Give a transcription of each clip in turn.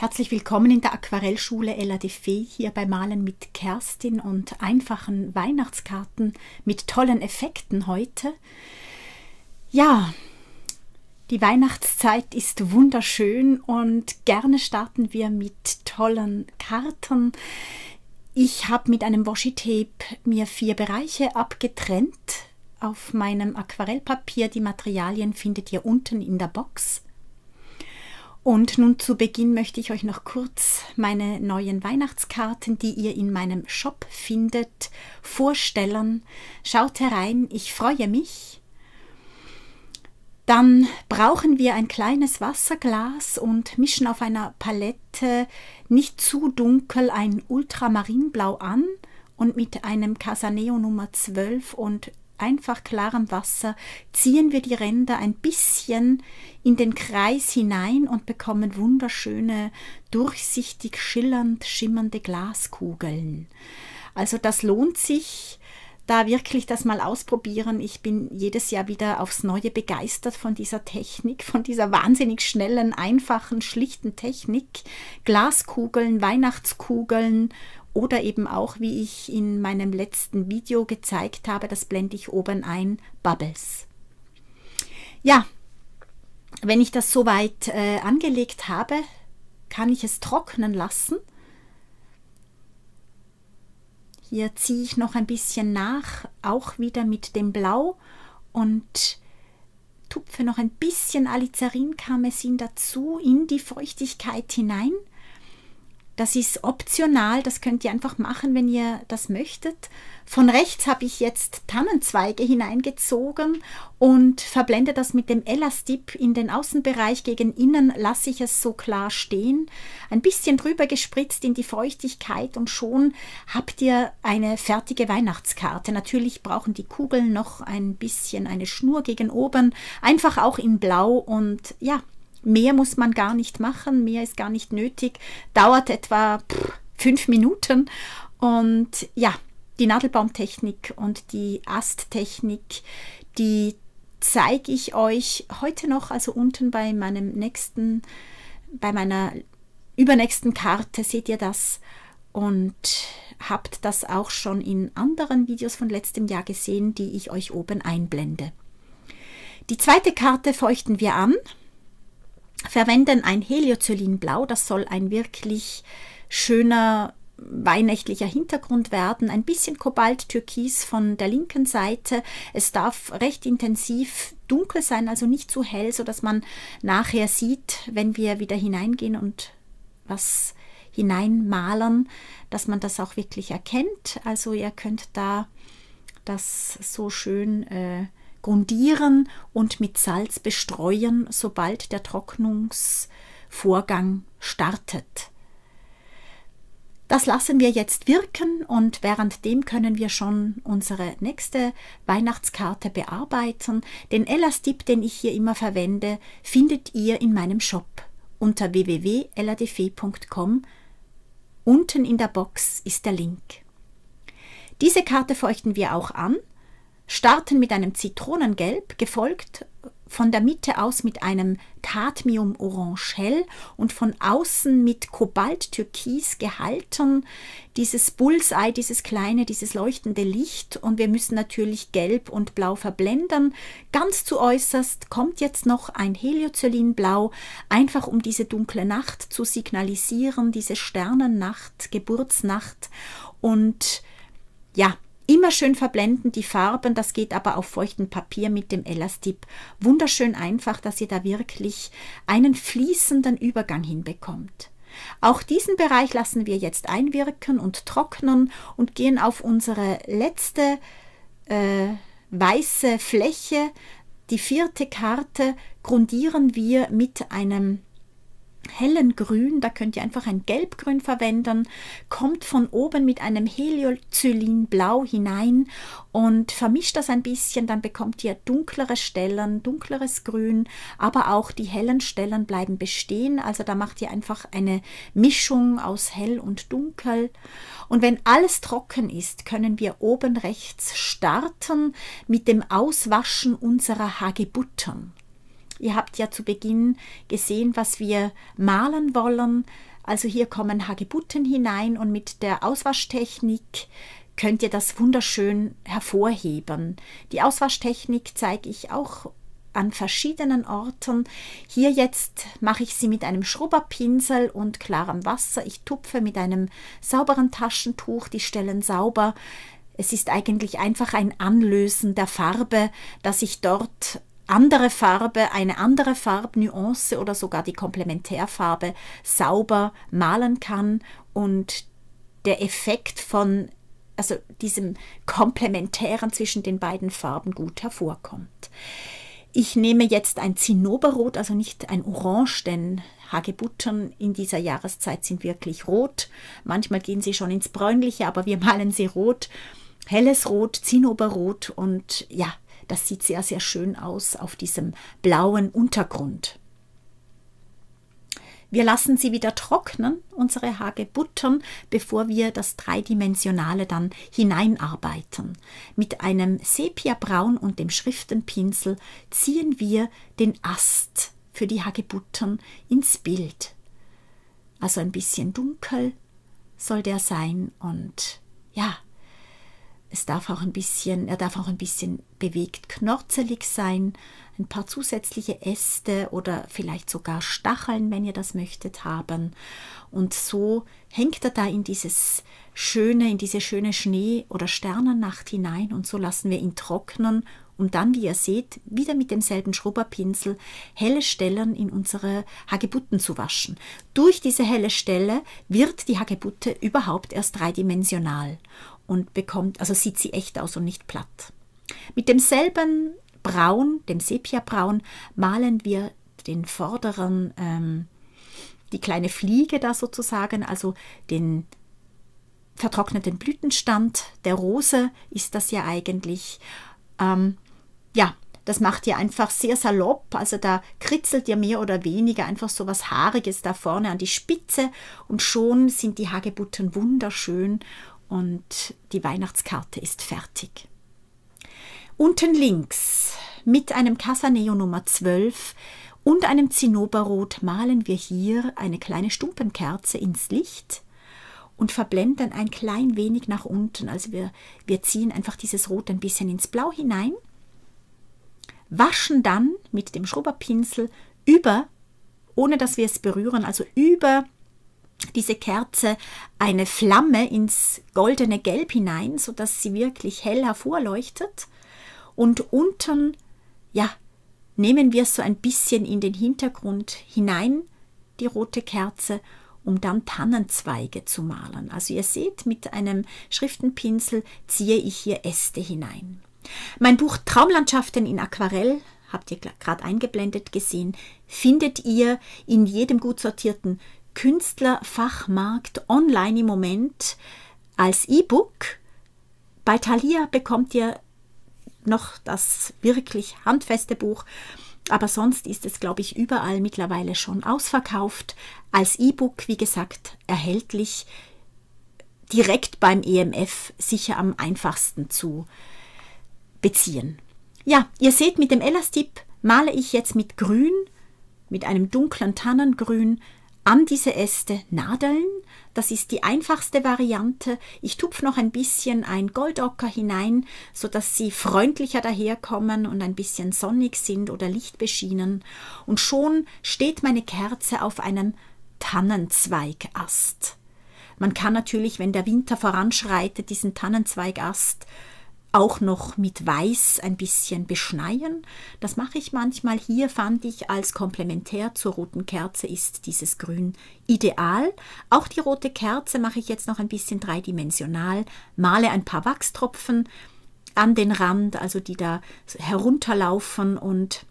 Herzlich willkommen in der Aquarellschule Ella de Fee, hier bei Malen mit Kerstin und einfachen Weihnachtskarten mit tollen Effekten heute. Ja, die Weihnachtszeit ist wunderschön und gerne starten wir mit tollen Karten. Ich habe mit einem Washi-Tape mir 4 Bereiche abgetrennt auf meinem Aquarellpapier. Die Materialien findet ihr unten in der Box. Und nun zu Beginn möchte ich euch noch kurz meine neuen Weihnachtskarten, die ihr in meinem Shop findet, vorstellen. Schaut herein, ich freue mich. Dann brauchen wir ein kleines Wasserglas und mischen auf einer Palette nicht zu dunkel ein Ultramarinblau an und mit einem Casaneo Nummer 12 und einfach klarem Wasser ziehen wir die Ränder ein bisschen in den Kreis hinein und bekommen wunderschöne, durchsichtig schillernd schimmernde Glaskugeln. Also das lohnt sich, da wirklich das mal ausprobieren. Ich bin jedes Jahr wieder aufs Neue begeistert von dieser Technik, von dieser wahnsinnig schnellen, einfachen, schlichten Technik. Glaskugeln, Weihnachtskugeln oder eben auch, wie ich in meinem letzten Video gezeigt habe, das blende ich oben ein, Bubbles. Ja, wenn ich das soweit angelegt habe, kann ich es trocknen lassen. Hier ziehe ich noch ein bisschen nach, auch wieder mit dem Blau und tupfe noch ein bisschen Alizarin-Karmesin dazu in die Feuchtigkeit hinein. Das ist optional, das könnt ihr einfach machen, wenn ihr das möchtet. Von rechts habe ich jetzt Tannenzweige hineingezogen und verblende das mit dem Ella-Stick in den Außenbereich. Gegen innen lasse ich es so klar stehen. Ein bisschen drüber gespritzt in die Feuchtigkeit und schon habt ihr eine fertige Weihnachtskarte. Natürlich brauchen die Kugeln noch ein bisschen eine Schnur gegen oben, einfach auch in Blau und ja, mehr muss man gar nicht machen, mehr ist gar nicht nötig, dauert etwa 5 Minuten und ja, die Nadelbaumtechnik und die Asttechnik, die zeige ich euch heute noch, also unten bei meiner übernächsten Karte seht ihr das und habt das auch schon in anderen Videos von letztem Jahr gesehen, die ich euch oben einblende. Die zweite Karte feuchten wir an. Verwenden ein Heliocylinblau, das soll ein wirklich schöner weihnachtlicher Hintergrund werden, ein bisschen Kobalt-Türkis von der linken Seite. Es darf recht intensiv dunkel sein, also nicht zu hell, sodass man nachher sieht, wenn wir wieder hineingehen und was hineinmalen, dass man das auch wirklich erkennt. Also ihr könnt da das so schön grundieren und mit Salz bestreuen, sobald der Trocknungsvorgang startet. Das lassen wir jetzt wirken und währenddem können wir schon unsere nächste Weihnachtskarte bearbeiten. Den Ella-Stick, den ich hier immer verwende, findet ihr in meinem Shop unter www.elladefee.com. Unten in der Box ist der Link. Diese Karte feuchten wir auch an. Starten mit einem Zitronengelb, gefolgt von der Mitte aus mit einem Cadmium-Orange hell und von außen mit Kobalt-Türkis gehalten. Dieses Bullseye, dieses kleine, dieses leuchtende Licht und wir müssen natürlich Gelb und Blau verblenden. Ganz zu äußerst kommt jetzt noch ein Heliocylinblau, einfach um diese dunkle Nacht zu signalisieren, diese Sternennacht, Geburtsnacht und ja, immer schön verblenden die Farben, das geht aber auf feuchtem Papier mit dem Ella-Stick. Wunderschön einfach, dass ihr da wirklich einen fließenden Übergang hinbekommt. Auch diesen Bereich lassen wir jetzt einwirken und trocknen und gehen auf unsere letzte weiße Fläche. Die 4. Karte grundieren wir mit einem hellen Grün, da könnt ihr einfach ein Gelbgrün verwenden, kommt von oben mit einem Heliocylinblau hinein und vermischt das ein bisschen, dann bekommt ihr dunklere Stellen, dunkleres Grün, aber auch die hellen Stellen bleiben bestehen, also da macht ihr einfach eine Mischung aus hell und dunkel und wenn alles trocken ist, können wir oben rechts starten mit dem Auswaschen unserer Hagebutten. Ihr habt ja zu Beginn gesehen, was wir malen wollen. Also hier kommen Hagebutten hinein und mit der Auswaschtechnik könnt ihr das wunderschön hervorheben. Die Auswaschtechnik zeige ich auch an verschiedenen Orten. Hier jetzt mache ich sie mit einem Schrubberpinsel und klarem Wasser. Ich tupfe mit einem sauberen Taschentuch die Stellen sauber. Es ist eigentlich einfach ein Anlösen der Farbe, dass ich dort andere Farbe, eine andere Farbnuance oder sogar die Komplementärfarbe sauber malen kann und der Effekt von diesem Komplementären zwischen den beiden Farben gut hervorkommt. Ich nehme jetzt ein Zinnoberrot, also nicht ein Orange, denn Hagebutten in dieser Jahreszeit sind wirklich rot. Manchmal gehen sie schon ins Bräunliche, aber wir malen sie rot. Helles Rot, Zinnoberrot und ja, das sieht sehr, sehr schön aus auf diesem blauen Untergrund. Wir lassen sie wieder trocknen, unsere Hagebutten, bevor wir das Dreidimensionale dann hineinarbeiten. Mit einem Sepiabraun und dem Schriftenpinsel ziehen wir den Ast für die Hagebutten ins Bild. Also ein bisschen dunkel soll der sein und ja, er darf auch ein bisschen bewegt knorzelig sein, ein paar zusätzliche Äste oder vielleicht sogar Stacheln, wenn ihr das möchtet, haben. Und so hängt er da in diese schöne Schnee- oder Sternennacht hinein und so lassen wir ihn trocknen, um dann, wie ihr seht, wieder mit demselben Schrubberpinsel helle Stellen in unsere Hagebutten zu waschen. Durch diese helle Stelle wird die Hagebutte überhaupt erst dreidimensional und sieht sie echt aus und nicht platt. Mit demselben Braun, dem Sepiabraun, malen wir den vorderen, die kleine Fliege da sozusagen, also den vertrockneten Blütenstand der Rose ist das ja eigentlich. Ja, das macht ihr einfach sehr salopp, also da kritzelt ihr mehr oder weniger einfach so was Haariges da vorne an die Spitze und schon sind die Hagebutten wunderschön und die Weihnachtskarte ist fertig. Unten links mit einem Casaneo Nummer 12 und einem Zinnoberrot malen wir hier eine kleine Stumpenkerze ins Licht und verblenden ein klein wenig nach unten. Also wir ziehen einfach dieses Rot ein bisschen ins Blau hinein, waschen dann mit dem Schrubberpinsel ohne dass wir es berühren, also über diese Kerze eine Flamme ins goldene Gelb hinein, sodass sie wirklich hell hervorleuchtet. Und unten, ja, nehmen wir es so ein bisschen in den Hintergrund hinein, die rote Kerze, um dann Tannenzweige zu malen. Also ihr seht, mit einem Schriftenpinsel ziehe ich hier Äste hinein. Mein Buch Traumlandschaften in Aquarell, habt ihr gerade eingeblendet gesehen, findet ihr in jedem gut sortierten Künstlerfachmarkt online im Moment als E-Book. Bei Thalia bekommt ihr noch das wirklich handfeste Buch, aber sonst ist es, glaube ich, überall mittlerweile schon ausverkauft. Als E-Book, wie gesagt, erhältlich, direkt beim EMF, sicher am einfachsten zu beziehen. Ja, ihr seht, mit dem Elastip male ich jetzt mit Grün, mit einem dunklen Tannengrün, an diese Äste Nadeln. Das ist die einfachste Variante. Ich tupfe noch ein bisschen ein Goldocker hinein, sodass sie freundlicher daherkommen und ein bisschen sonnig sind oder lichtbeschienen. Und schon steht meine Kerze auf einem Tannenzweigast. Man kann natürlich, wenn der Winter voranschreitet, diesen Tannenzweigast auch noch mit Weiß ein bisschen beschneien. Das mache ich manchmal. Hier fand ich, als Komplementär zur roten Kerze ist dieses Grün ideal. Auch die rote Kerze mache ich jetzt noch ein bisschen dreidimensional, male ein paar Wachstropfen an den Rand, also die da herunterlaufen, und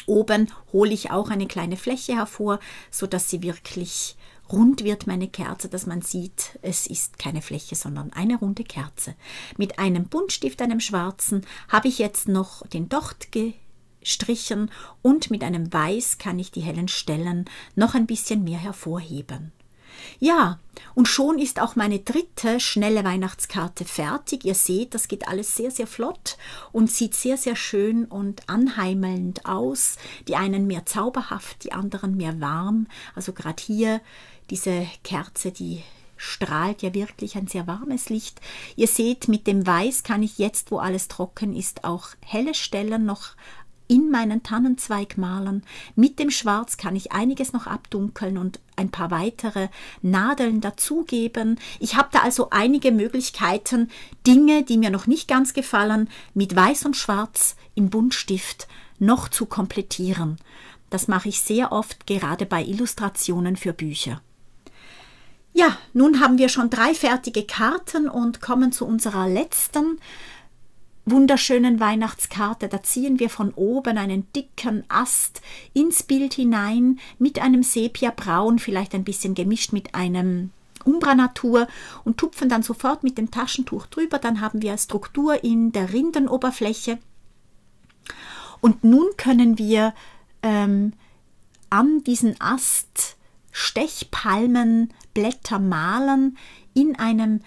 oben hole ich auch eine kleine Fläche hervor, sodass sie wirklich rund wird, meine Kerze, dass man sieht, es ist keine Fläche, sondern eine runde Kerze. Mit einem Buntstift, einem schwarzen, habe ich jetzt noch den Docht gestrichen und mit einem Weiß kann ich die hellen Stellen noch ein bisschen mehr hervorheben. Ja, und schon ist auch meine dritte schnelle Weihnachtskarte fertig. Ihr seht, das geht alles sehr, sehr flott und sieht sehr, sehr schön und anheimelnd aus. Die einen mehr zauberhaft, die anderen mehr warm. Also gerade hier diese Kerze, die strahlt ja wirklich ein sehr warmes Licht. Ihr seht, mit dem Weiß kann ich jetzt, wo alles trocken ist, auch helle Stellen noch in meinen Tannenzweig malen. Mit dem Schwarz kann ich einiges noch abdunkeln und ein paar weitere Nadeln dazugeben. Ich habe da also einige Möglichkeiten, Dinge, die mir noch nicht ganz gefallen, mit Weiß und Schwarz in Buntstift noch zu komplettieren. Das mache ich sehr oft, gerade bei Illustrationen für Bücher. Ja, nun haben wir schon 3 fertige Karten und kommen zu unserer letzten wunderschönen Weihnachtskarte. Da ziehen wir von oben einen dicken Ast ins Bild hinein mit einem Sepiabraun, vielleicht ein bisschen gemischt mit einem Umbra Natur und tupfen dann sofort mit dem Taschentuch drüber. Dann haben wir Struktur in der Rindenoberfläche. Und nun können wir an diesen Ast Stechpalmenblätter malen in einem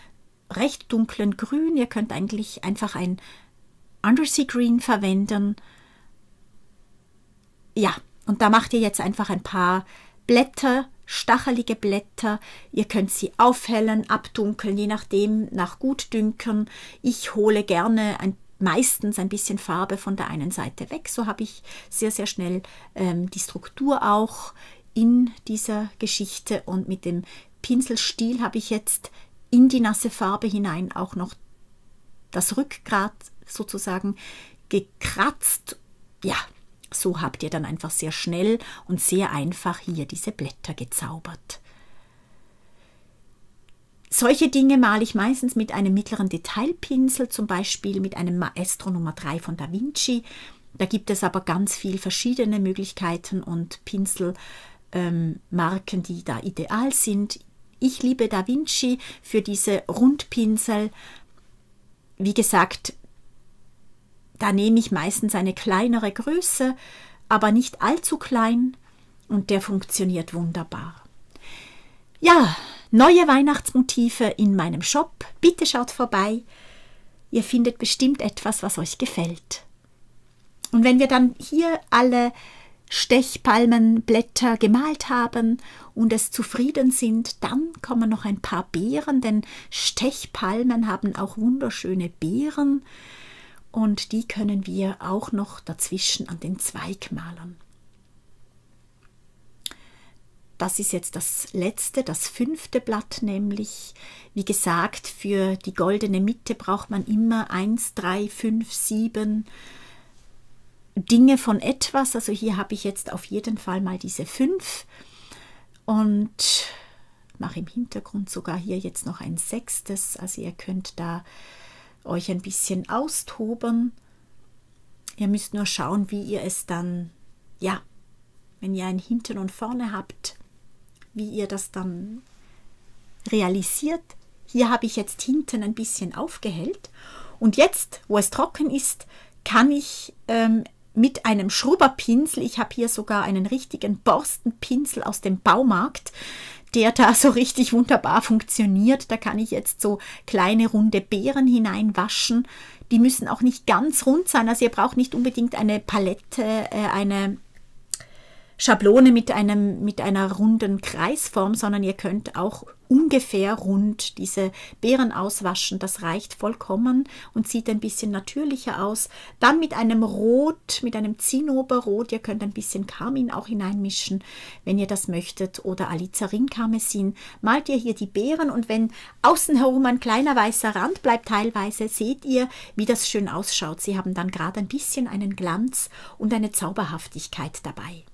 recht dunklen Grün. Ihr könnt eigentlich einfach ein Undersea Green verwenden. Ja, und da macht ihr jetzt einfach ein paar Blätter, stachelige Blätter. Ihr könnt sie aufhellen, abdunkeln, je nachdem, nach Gutdünken. Ich hole gerne meistens ein bisschen Farbe von der einen Seite weg. So habe ich sehr, sehr schnell die Struktur auch in dieser Geschichte. Und mit dem Pinselstiel habe ich jetzt in die nasse Farbe hinein auch noch das Rückgrat sozusagen gekratzt. Ja, so habt ihr dann einfach sehr schnell und sehr einfach hier diese Blätter gezaubert. Solche Dinge male ich meistens mit einem mittleren Detailpinsel, zum Beispiel mit einem Maestro Nummer 3 von Da Vinci. Da gibt es aber ganz viele verschiedene Möglichkeiten und Pinselmarken, die da ideal sind. Ich liebe Da Vinci für diese Rundpinsel. Wie gesagt, da nehme ich meistens eine kleinere Größe, aber nicht allzu klein und der funktioniert wunderbar. Ja, neue Weihnachtsmotive in meinem Shop. Bitte schaut vorbei. Ihr findet bestimmt etwas, was euch gefällt. Und wenn wir dann hier alle Stechpalmenblätter gemalt haben und es zufrieden sind, dann kommen noch ein paar Beeren, denn Stechpalmen haben auch wunderschöne Beeren und die können wir auch noch dazwischen an den Zweig malen. Das ist jetzt das letzte, das 5. Blatt nämlich. Wie gesagt, für die goldene Mitte braucht man immer 1, 3, 5, 7 Dinge von etwas. Also hier habe ich jetzt auf jeden Fall mal diese 5 und mache im Hintergrund sogar hier jetzt noch ein 6. Also ihr könnt da euch ein bisschen austoben. Ihr müsst nur schauen, wie ihr es dann, ja, wenn ihr ein Hinten und Vorne habt, wie ihr das dann realisiert. Hier habe ich jetzt hinten ein bisschen aufgehellt und jetzt, wo es trocken ist, kann ich mit einem Schrubberpinsel, ich habe hier sogar einen richtigen Borstenpinsel aus dem Baumarkt, der da so richtig wunderbar funktioniert. Da kann ich jetzt so kleine runde Beeren hineinwaschen. Die müssen auch nicht ganz rund sein, also ihr braucht nicht unbedingt eine Palette, eine Schablone mit einer runden Kreisform, sondern ihr könnt auch ungefähr rund diese Beeren auswaschen. Das reicht vollkommen und sieht ein bisschen natürlicher aus. Dann mit einem Rot, mit einem Zinnoberrot, ihr könnt ein bisschen Karmin auch hineinmischen, wenn ihr das möchtet, oder Alizarin-Karmesin, malt ihr hier die Beeren und wenn außen herum ein kleiner weißer Rand bleibt teilweise, seht ihr, wie das schön ausschaut. Sie haben dann gerade ein bisschen einen Glanz und eine Zauberhaftigkeit dabei.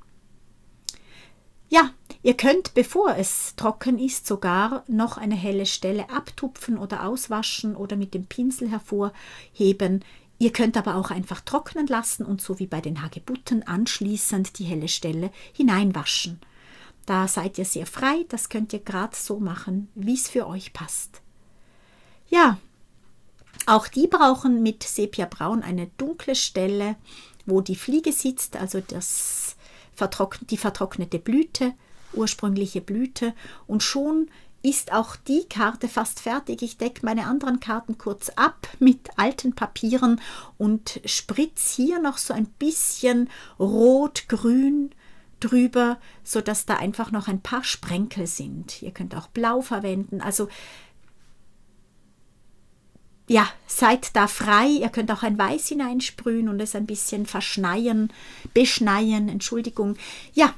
Ja, ihr könnt, bevor es trocken ist, sogar noch eine helle Stelle abtupfen oder auswaschen oder mit dem Pinsel hervorheben. Ihr könnt aber auch einfach trocknen lassen und so wie bei den Hagebutten anschließend die helle Stelle hineinwaschen. Da seid ihr sehr frei, das könnt ihr gerade so machen, wie es für euch passt. Ja, auch die brauchen mit Sepiabraun eine dunkle Stelle, wo die Fliege sitzt, also die vertrocknete Blüte, ursprüngliche Blüte. Und schon ist auch die Karte fast fertig. Ich decke meine anderen Karten kurz ab mit alten Papieren und spritze hier noch so ein bisschen rot-grün drüber, sodass da einfach noch ein paar Sprenkel sind. Ihr könnt auch blau verwenden. Also ja, seid da frei. Ihr könnt auch ein Weiß hineinsprühen und es ein bisschen beschneien, Entschuldigung. Ja,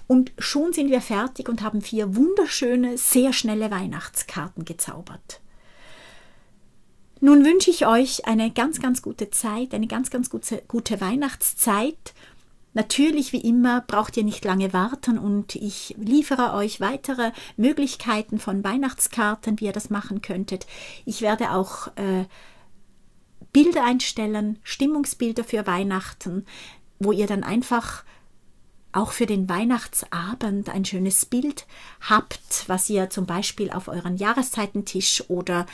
und schon sind wir fertig und haben 4 wunderschöne, sehr schnelle Weihnachtskarten gezaubert. Nun wünsche ich euch eine ganz, ganz gute Zeit, eine ganz, ganz gute Weihnachtszeit. Natürlich, wie immer, braucht ihr nicht lange warten und ich liefere euch weitere Möglichkeiten von Weihnachtskarten, wie ihr das machen könntet. Ich werde auch Bilder einstellen, Stimmungsbilder für Weihnachten, wo ihr dann einfach auch für den Weihnachtsabend ein schönes Bild habt, was ihr zum Beispiel auf euren Jahreszeitentisch oder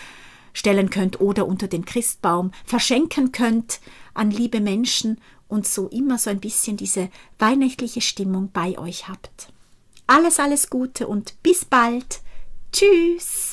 stellen könnt oder unter den Christbaum verschenken könnt an liebe Menschen und so immer so ein bisschen diese weihnachtliche Stimmung bei euch habt. Alles, alles Gute und bis bald. Tschüss!